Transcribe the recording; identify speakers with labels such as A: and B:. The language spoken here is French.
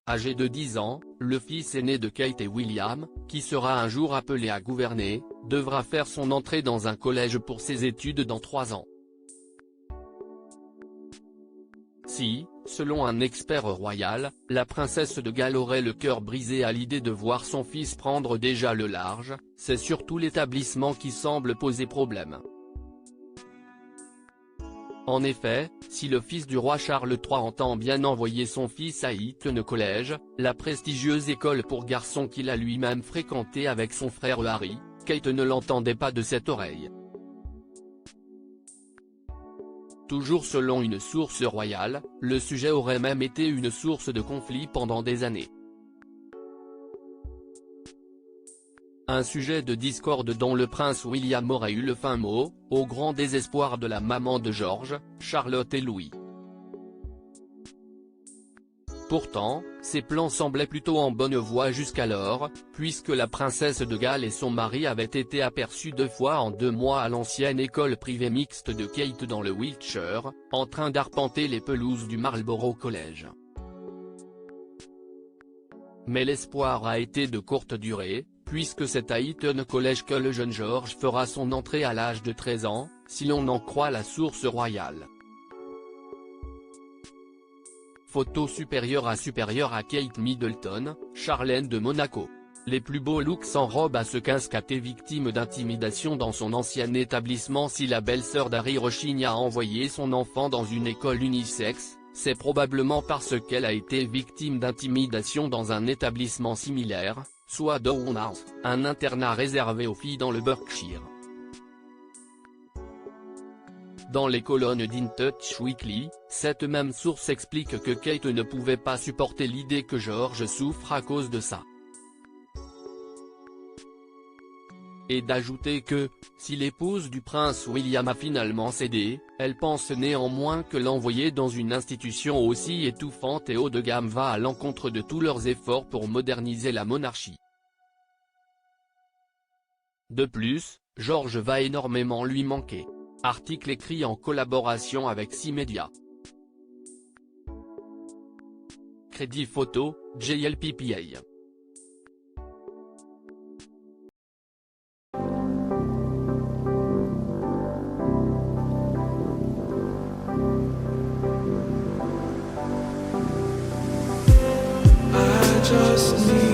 A: Âgé de 10 ans, le fils aîné de Kate et William, qui sera un jour appelé à gouverner, devra faire son entrée dans un collège pour ses études dans 3 ans. Si, selon un expert royal, la princesse de Galles aurait le cœur brisé à l'idée de voir son fils prendre déjà le large, c'est surtout l'établissement qui semble poser problème. En effet, si le fils du roi Charles III entend bien envoyer son fils à Eton College, la prestigieuse école pour garçons qu'il a lui-même fréquentée avec son frère Harry, Kate ne l'entendait pas de cette oreille. Toujours selon une source royale, le sujet aurait même été une source de conflit pendant des années. Un sujet de discorde dont le prince William aurait eu le fin mot, au grand désespoir de la maman de George, Charlotte et Louis. Pourtant, ces plans semblaient plutôt en bonne voie jusqu'alors, puisque la princesse de Galles et son mari avaient été aperçus 2 fois en 2 mois à l'ancienne école privée mixte de Kate dans le Wiltshire, en train d'arpenter les pelouses du Marlborough College. Mais l'espoir a été de courte durée, puisque c'est à Eton College que le jeune George fera son entrée à l'âge de 13 ans, si l'on en croit la source royale. Photo supérieure à Kate Middleton, Charlène de Monaco. Les plus beaux looks en robe à ce casqueté victime d'intimidation dans son ancien établissement. Si la belle-sœur d'Harry rechigne à envoyer son enfant dans une école unisexe, c'est probablement parce qu'elle a été victime d'intimidation dans un établissement similaire, soit Down House, un internat réservé aux filles dans le Berkshire. Dans les colonnes d'In-Touch Weekly, cette même source explique que Kate ne pouvait pas supporter l'idée que George souffre à cause de ça. Et d'ajouter que, si l'épouse du prince William a finalement cédé, elle pense néanmoins que l'envoyer dans une institution aussi étouffante et haut de gamme va à l'encontre de tous leurs efforts pour moderniser la monarchie. De plus, George va énormément lui manquer. Article écrit en collaboration avec 6 médias. Crédit photo, JLPPA.
B: I just need